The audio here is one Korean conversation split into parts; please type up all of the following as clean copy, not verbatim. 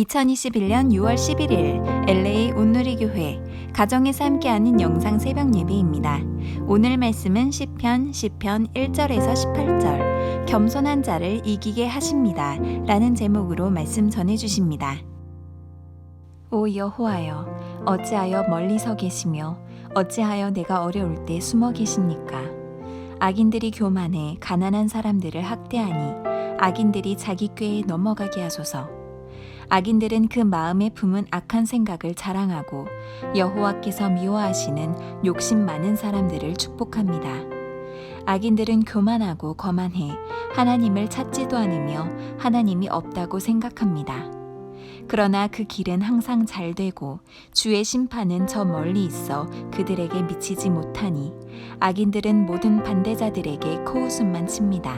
2021년 6월 11일 LA 온누리교회 가정에서 함께하는 영상 새벽 예배입니다. 오늘 말씀은 시편 1절에서 18절 겸손한 자를 이기게 하십니다 라는 제목으로 말씀 전해주십니다. 오 여호와여, 어찌하여 멀리서 계시며 어찌하여 내가 어려울 때 숨어 계십니까? 악인들이 교만해 가난한 사람들을 학대하니 악인들이 자기 꾀에 넘어가게 하소서. 악인들은 그 마음에 품은 악한 생각을 자랑하고 여호와께서 미워하시는 욕심 많은 사람들을 축복합니다. 악인들은 교만하고 거만해 하나님을 찾지도 않으며 하나님이 없다고 생각합니다. 그러나 그 길은 항상 잘 되고 주의 심판은 저 멀리 있어 그들에게 미치지 못하니 악인들은 모든 반대자들에게 코웃음만 칩니다.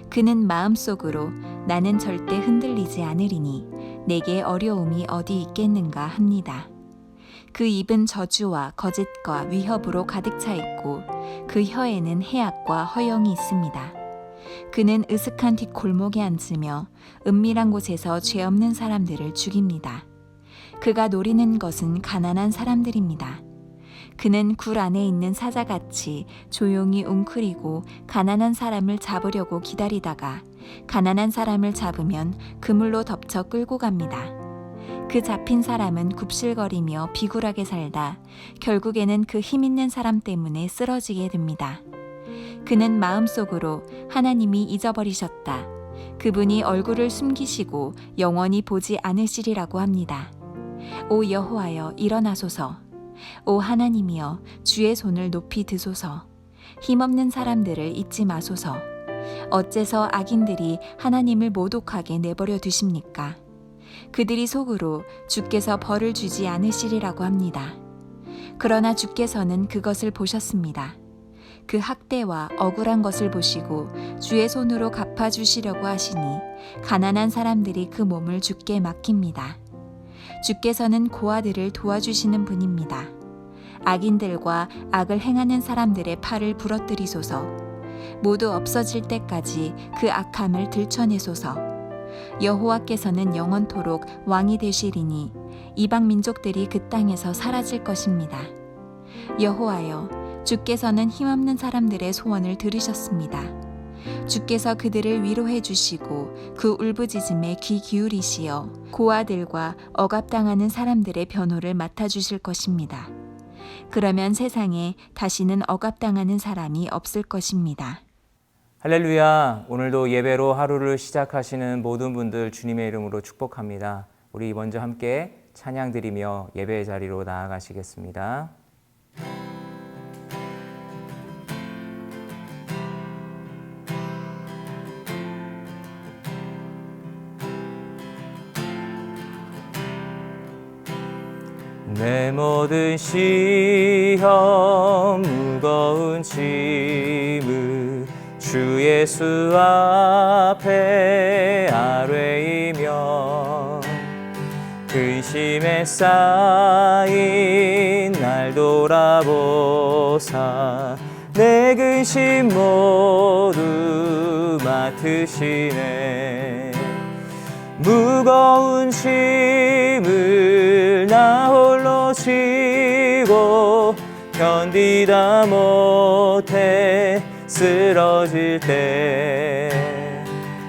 그는 마음속으로 나는 절대 흔들리지 않으리니 내게 어려움이 어디 있겠는가 합니다. 그 입은 저주와 거짓과 위협으로 가득 차 있고 그 혀에는 해악과 허영이 있습니다. 그는 으슥한 뒷골목에 앉으며 은밀한 곳에서 죄 없는 사람들을 죽입니다. 그가 노리는 것은 가난한 사람들입니다. 그는 굴 안에 있는 사자같이 조용히 웅크리고 가난한 사람을 잡으려고 기다리다가 가난한 사람을 잡으면 그물로 덮쳐 끌고 갑니다. 그 잡힌 사람은 굽실거리며 비굴하게 살다 결국에는 그 힘있는 사람 때문에 쓰러지게 됩니다. 그는 마음속으로 하나님이 잊어버리셨다. 그분이 얼굴을 숨기시고 영원히 보지 않으시리라고 합니다. 오 여호와여, 일어나소서. 오 하나님이여, 주의 손을 높이 드소서. 힘없는 사람들을 잊지 마소서. 어째서 악인들이 하나님을 모독하게 내버려 두십니까? 그들이 속으로 주께서 벌을 주지 않으시리라고 합니다. 그러나 주께서는 그것을 보셨습니다. 그 학대와 억울한 것을 보시고 주의 손으로 갚아주시려고 하시니 가난한 사람들이 그 몸을 주께 맡깁니다. 주께서는 고아들을 도와주시는 분입니다. 악인들과 악을 행하는 사람들의 팔을 부러뜨리소서. 모두 없어질 때까지 그 악함을 들춰내소서. 여호와께서는 영원토록 왕이 되시리니 이방 민족들이 그 땅에서 사라질 것입니다. 여호와여, 주께서는 힘없는 사람들의 소원을 들으셨습니다. 주께서 그들을 위로해 주시고 그 울부짖음에 귀 기울이시어 고아들과 억압당하는 사람들의 변호를 맡아주실 것입니다. 그러면 세상에 다시는 억압당하는 사람이 없을 것입니다. 할렐루야. 오늘도 예배로 하루를 시작하시는 모든 분들 주님의 이름으로 축복합니다. 우리 먼저 함께 찬양 드리며 예배의 자리로 나아가시겠습니다. 내 모든 시험 무거운 짐을 주 예수 앞에 아뢰이며 근심에 쌓인 날 돌아보사 내 근심 모두 맡으시네. 무거운 짐을 나 홀로 지고 견디다 못해 쓰러질 때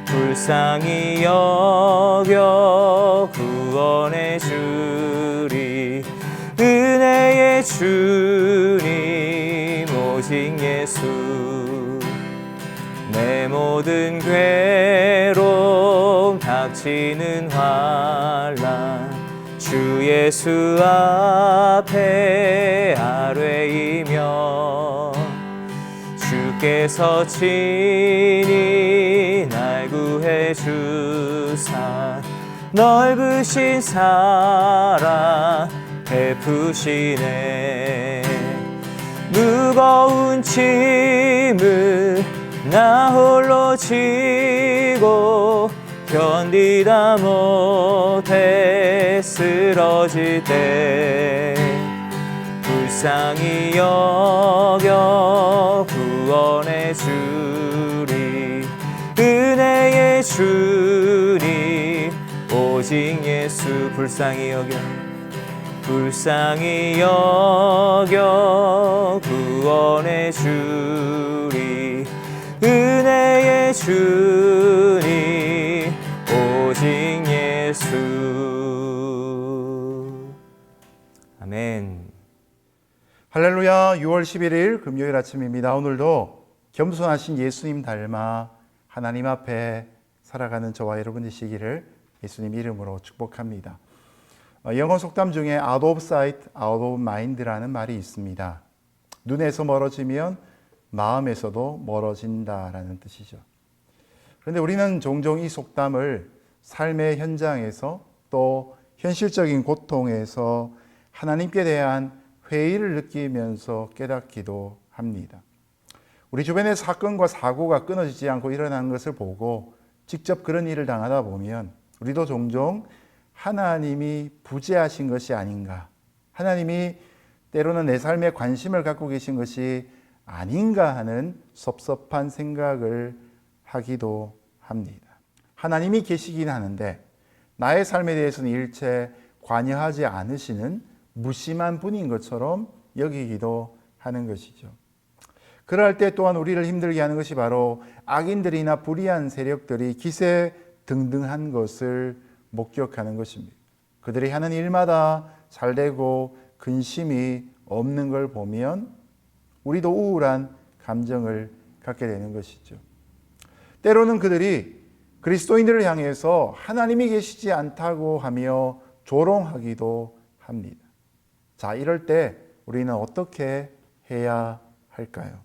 불쌍히 여겨 구원해 주리. 은혜의 주님 오직 예수. 내 모든 괴로움 닥치는 환난 주 예수 앞에 아뢰이며 주께서 친히 날 구해 주사 넓으신 사랑 베푸시네. 무거운 짐을 나 홀로 지고 견디다 못해 쓰러질 때 불쌍히 여겨 구원해 주리. 은혜의 주님 오직 오직 예수 불쌍히 여겨 구원해 주리. 은혜의 주님 오직 예수. 아멘. 할렐루야. 6월 11일 금요일 아침입니다. 오늘도 겸손하신 예수님 닮아 하나님 앞에 살아가는 저와 여러분 되시기를 예수님 이름으로 축복합니다. 영어 속담 중에 out of sight, out of mind라는 말이 있습니다. 눈에서 멀어지면 마음에서도 멀어진다라는 뜻이죠. 그런데 우리는 종종 이 속담을 삶의 현장에서 또 현실적인 고통에서 하나님께 대한 회의를 느끼면서 깨닫기도 합니다. 우리 주변의 사건과 사고가 끊어지지 않고 일어나는 것을 보고 직접 그런 일을 당하다 보면 우리도 종종 하나님이 부재하신 것이 아닌가, 하나님이 때로는 내 삶에 관심을 갖고 계신 것이 아닌가 하는 섭섭한 생각을 하기도 합니다. 하나님이 계시긴 하는데 나의 삶에 대해서는 일체 관여하지 않으시는 무심한 분인 것처럼 여기기도 하는 것이죠. 그럴 때 또한 우리를 힘들게 하는 것이 바로 악인들이나 불의한 세력들이 기세등등한 것을 목격하는 것입니다. 그들이 하는 일마다 잘되고 근심이 없는 걸 보면 우리도 우울한 감정을 갖게 되는 것이죠. 때로는 그들이 그리스도인들을 향해서 하나님이 계시지 않다고 하며 조롱하기도 합니다. 자, 이럴 때 우리는 어떻게 해야 할까요?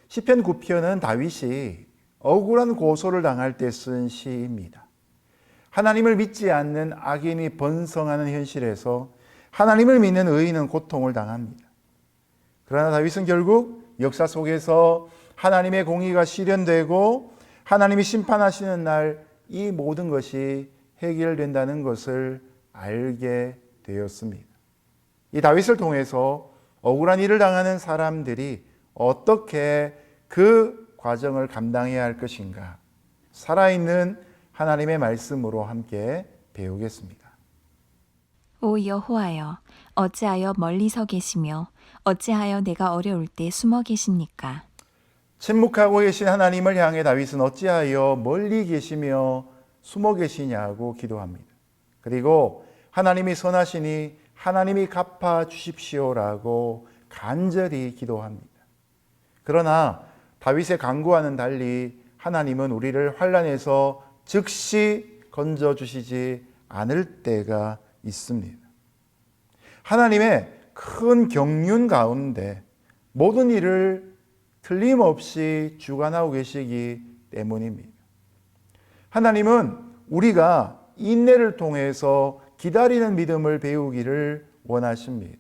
시편 9편은 다윗이 억울한 고소를 당할 때 쓴 시입니다. 하나님을 믿지 않는 악인이 번성하는 현실에서 하나님을 믿는 의인은 고통을 당합니다. 그러나 다윗은 결국 역사 속에서 하나님의 공의가 실현되고 하나님이 심판하시는 날 이 모든 것이 해결된다는 것을 알게 되었습니다. 이 다윗을 통해서 억울한 일을 당하는 사람들이 어떻게 그 과정을 감당해야 할 것인가, 살아있는 하나님의 말씀으로 함께 배우겠습니다. 오 여호와여, 어찌하여 멀리서 계시며 어찌하여 내가 어려울 때 숨어 계십니까? 침묵하고 계신 하나님을 향해 다윗은 어찌하여 멀리 계시며 숨어 계시냐고 기도합니다. 그리고 하나님이 선하시니 하나님이 갚아 주십시오라고 간절히 기도합니다. 그러나 다윗의 간구와는 달리 하나님은 우리를 환난에서 즉시 건져주시지 않을 때가 있습니다. 하나님의 큰 경륜 가운데 모든 일을 틀림없이 주관하고 계시기 때문입니다. 하나님은 우리가 인내를 통해서 기다리는 믿음을 배우기를 원하십니다.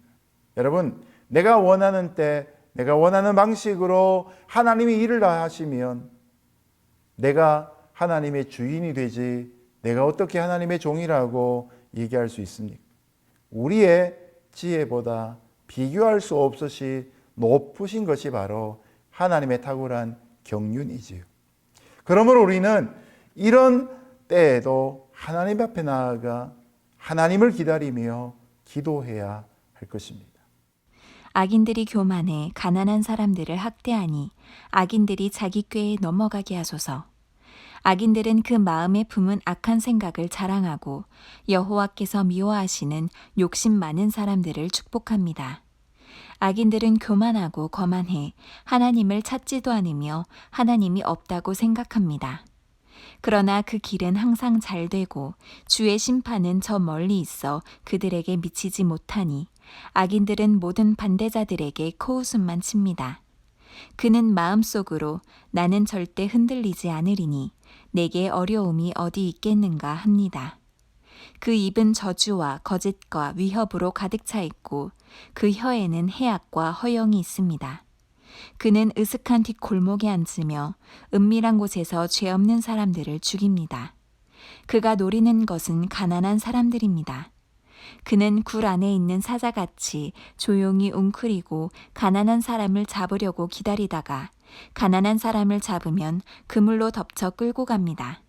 여러분, 내가 원하는 때, 내가 원하는 방식으로 하나님이 일을 다 하시면 내가 하나님의 주인이 되지 내가 어떻게 하나님의 종이라고 얘기할 수 있습니까? 우리의 지혜보다 비교할 수 없으시 높으신 것이 바로 하나님의 탁월한 경륜이지요. 그러므로 우리는 이런 때에도 하나님 앞에 나아가 하나님을 기다리며 기도해야 할 것입니다. 악인들이 교만해 가난한 사람들을 학대하니 악인들이 자기 꾀에 넘어가게 하소서. 악인들은 그 마음에 품은 악한 생각을 자랑하고 여호와께서 미워하시는 욕심 많은 사람들을 축복합니다. 악인들은 교만하고 거만해 하나님을 찾지도 않으며 하나님이 없다고 생각합니다. 그러나 그 길은 항상 잘 되고 주의 심판은 저 멀리 있어 그들에게 미치지 못하니 악인들은 모든 반대자들에게 코웃음만 칩니다. 그는 마음속으로 나는 절대 흔들리지 않으리니 내게 어려움이 어디 있겠는가 합니다. 그 입은 저주와 거짓과 위협으로 가득 차 있고 그 혀에는 해악과 허영이 있습니다. 그는 으슥한 뒷골목에 앉으며 은밀한 곳에서 죄 없는 사람들을 죽입니다. 그가 노리는 것은 가난한 사람들입니다. 그는 굴 안에 있는 사자같이 조용히 웅크리고 가난한 사람을 잡으려고 기다리다가 가난한 사람을 잡으면 그물로 덮쳐 끌고 갑니다.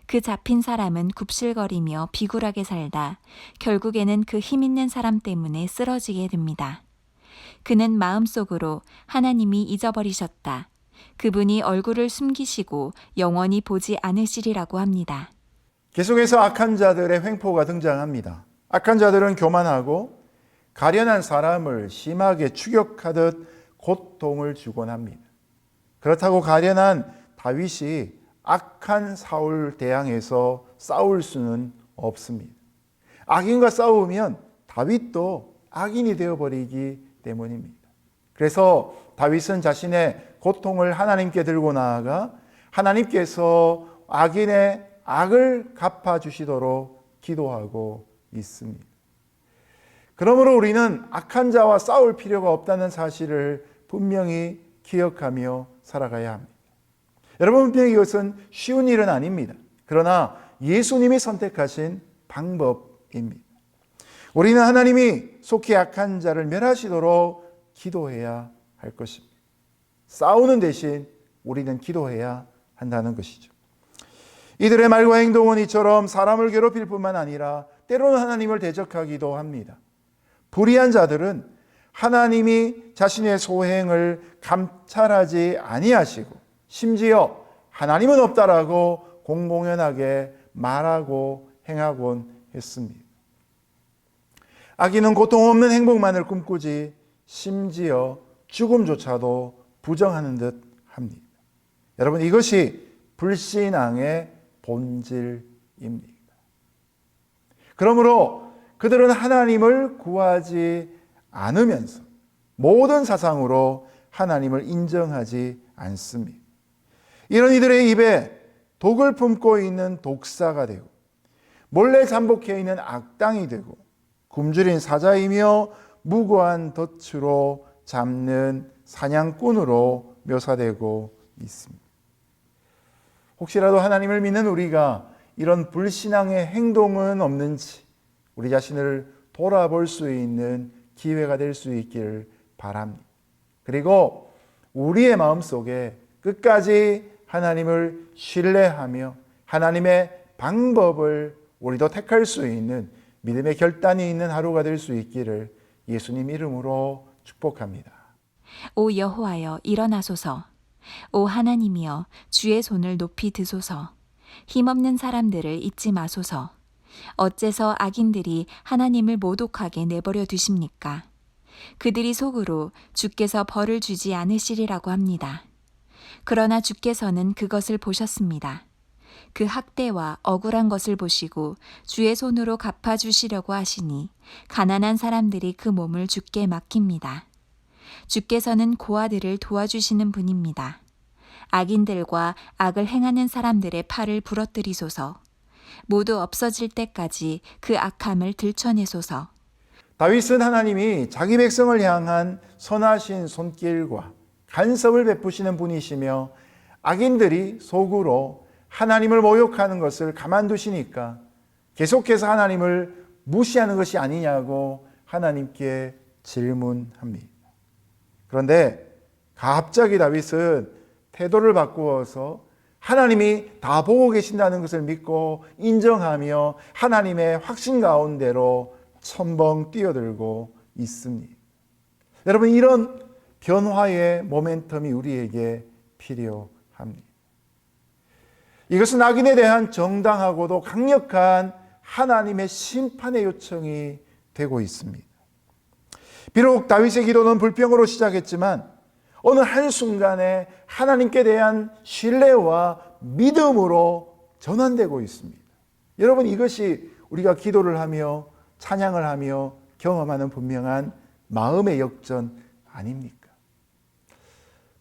그 잡힌 사람은 굽실거리며 비굴하게 살다 결국에는 그 힘 있는 사람 때문에 쓰러지게 됩니다. 그는 마음속으로 하나님이 잊어버리셨다. 그분이 얼굴을 숨기시고 영원히 보지 않으시리라고 합니다. 계속해서 악한 자들의 횡포가 등장합니다. 악한 자들은 교만하고 가련한 사람을 심하게 추격하듯 고통을 주곤 합니다. 그렇다고 가련한 다윗이 악한 사울 대항해서 싸울 수는 없습니다. 악인과 싸우면 다윗도 악인이 되어버리기 때문입니다. 그래서 다윗은 자신의 고통을 하나님께 들고 나아가 하나님께서 악인의 악을 갚아주시도록 기도하고 있습니다. 그러므로 우리는 악한 자와 싸울 필요가 없다는 사실을 분명히 기억하며 살아가야 합니다. 여러분, 분명히 이것은 쉬운 일은 아닙니다. 그러나 예수님이 선택하신 방법입니다. 우리는 하나님이 속히 악한 자를 멸하시도록 기도해야 할 것입니다. 싸우는 대신 우리는 기도해야 한다는 것이죠. 이들의 말과 행동은 이처럼 사람을 괴롭힐 뿐만 아니라 때로는 하나님을 대적하기도 합니다. 불의한 자들은 하나님이 자신의 소행을 감찰하지 아니하시고 심지어 하나님은 없다라고 공공연하게 말하고 행하곤 했습니다. 악인은 고통 없는 행복만을 꿈꾸지 심지어 죽음조차도 부정하는 듯 합니다. 여러분, 이것이 불신앙의 본질입니다. 그러므로 그들은 하나님을 구하지 않으면서 모든 사상으로 하나님을 인정하지 않습니다. 이런 이들의 입에 독을 품고 있는 독사가 되고 몰래 잠복해 있는 악당이 되고 굶주린 사자이며 무고한 덫으로 잡는 사냥꾼으로 묘사되고 있습니다. 혹시라도 하나님을 믿는 우리가 이런 불신앙의 행동은 없는지 우리 자신을 돌아볼 수 있는 기회가 될 수 있기를 바랍니다. 그리고 우리의 마음속에 끝까지 하나님을 신뢰하며 하나님의 방법을 우리도 택할 수 있는 믿음의 결단이 있는 하루가 될 수 있기를 예수님 이름으로 축복합니다. 오 여호와여 일어나소서. 오 하나님이여 주의 손을 높이 드소서. 힘없는 사람들을 잊지 마소서. 어째서 악인들이 하나님을 모독하게 내버려 두십니까? 그들이 속으로 주께서 벌을 주지 않으시리라고 합니다. 그러나 주께서는 그것을 보셨습니다. 그 학대와 억울한 것을 보시고 주의 손으로 갚아주시려고 하시니 가난한 사람들이 그 몸을 주께 맡깁니다. 주께서는 고아들을 도와주시는 분입니다. 악인들과 악을 행하는 사람들의 팔을 부러뜨리소서. 모두 없어질 때까지 그 악함을 들춰내소서. 다윗은 하나님이 자기 백성을 향한 선하신 손길과 간섭을 베푸시는 분이시며 악인들이 속으로 하나님을 모욕하는 것을 가만두시니까 계속해서 하나님을 무시하는 것이 아니냐고 하나님께 질문합니다. 그런데 갑자기 다윗은 태도를 바꾸어서 하나님이 다 보고 계신다는 것을 믿고 인정하며 하나님의 확신 가운데로 첨벙 뛰어들고 있습니다. 여러분, 이런 변화의 모멘텀이 우리에게 필요합니다. 이것은 악인에 대한 정당하고도 강력한 하나님의 심판의 요청이 되고 있습니다. 비록 다윗의 기도는 불평으로 시작했지만 어느 한순간에 하나님께 대한 신뢰와 믿음으로 전환되고 있습니다. 여러분, 이것이 우리가 기도를 하며 찬양을 하며 경험하는 분명한 마음의 역전 아닙니까?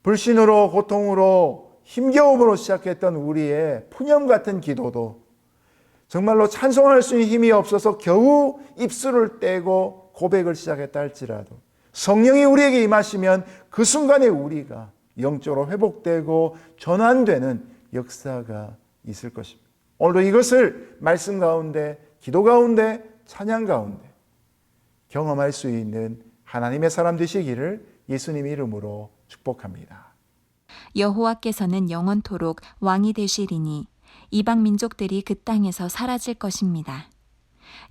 불신으로 고통으로 힘겨움으로 시작했던 우리의 푸념 같은 기도도 정말로 찬송할 수 있는 힘이 없어서 겨우 입술을 떼고 고백을 시작했다 할지라도 성령이 우리에게 임하시면 그 순간에 우리가 영적으로 회복되고 전환되는 역사가 있을 것입니다. 오늘도 이것을 말씀 가운데, 기도 가운데, 찬양 가운데 경험할 수 있는 하나님의 사람 되시기를 예수님 이름으로 축복합니다. 여호와께서는 영원토록 왕이 되시리니 이방 민족들이 그 땅에서 사라질 것입니다.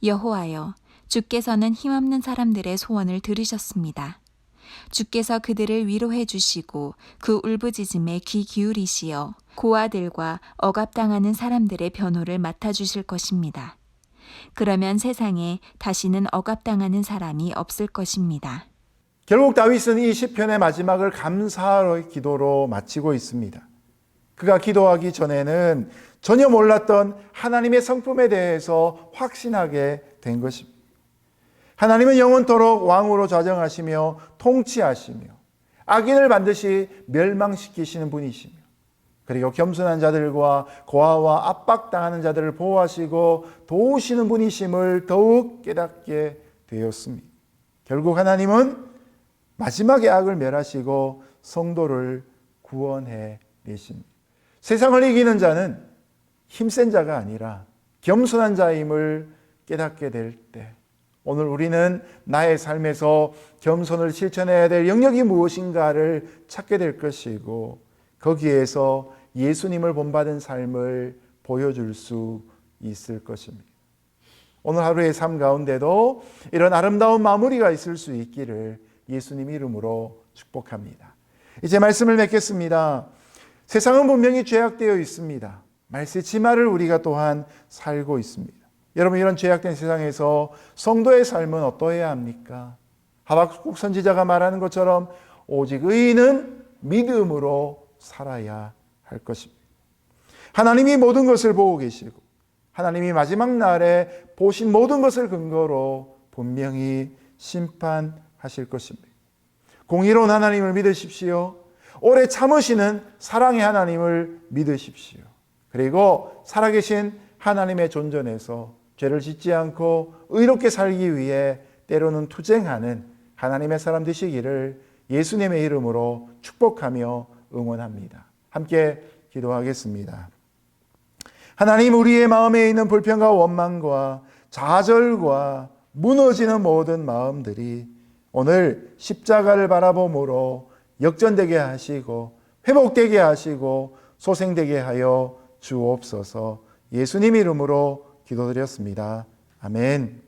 여호와여, 주께서는 힘없는 사람들의 소원을 들으셨습니다. 주께서 그들을 위로해 주시고 그 울부짖음에 귀 기울이시어 고아들과 억압당하는 사람들의 변호를 맡아주실 것입니다. 그러면 세상에 다시는 억압당하는 사람이 없을 것입니다. 결국 다윗은 이 시편의 마지막을 감사의 기도로 마치고 있습니다. 그가 기도하기 전에는 전혀 몰랐던 하나님의 성품에 대해서 확신하게 된 것입니다. 하나님은 영원토록 왕으로 좌정하시며 통치하시며 악인을 반드시 멸망시키시는 분이시며 그리고 겸손한 자들과 고아와 압박당하는 자들을 보호하시고 도우시는 분이심을 더욱 깨닫게 되었습니다. 결국 하나님은 마지막에 악을 멸하시고 성도를 구원해 내십니다. 세상을 이기는 자는 힘센 자가 아니라 겸손한 자임을 깨닫게 될 때, 오늘 우리는 나의 삶에서 겸손을 실천해야 될 영역이 무엇인가를 찾게 될 것이고 거기에서 예수님을 본받은 삶을 보여줄 수 있을 것입니다. 오늘 하루의 삶 가운데도 이런 아름다운 마무리가 있을 수 있기를 예수님 이름으로 축복합니다. 이제 말씀을 맺겠습니다. 세상은 분명히 죄악되어 있습니다. 말세치마를 우리가 또한 살고 있습니다. 여러분, 이런 죄악된 세상에서 성도의 삶은 어떠해야 합니까? 하박국 선지자가 말하는 것처럼 오직 의인은 믿음으로 살아야 할 것입니다. 하나님이 모든 것을 보고 계시고 하나님이 마지막 날에 보신 모든 것을 근거로 분명히 심판하실 것입니다. 공의로운 하나님을 믿으십시오. 오래 참으시는 사랑의 하나님을 믿으십시오. 그리고 살아계신 하나님의 존전에서 죄를 짓지 않고 의롭게 살기 위해 때로는 투쟁하는 하나님의 사람 되시기를 예수님의 이름으로 축복하며 응원합니다. 함께 기도하겠습니다. 하나님, 우리의 마음에 있는 불평과 원망과 좌절과 무너지는 모든 마음들이 오늘 십자가를 바라봄으로 역전되게 하시고 회복되게 하시고 소생되게 하여 주옵소서. 예수님 이름으로 기도드렸습니다. 아멘.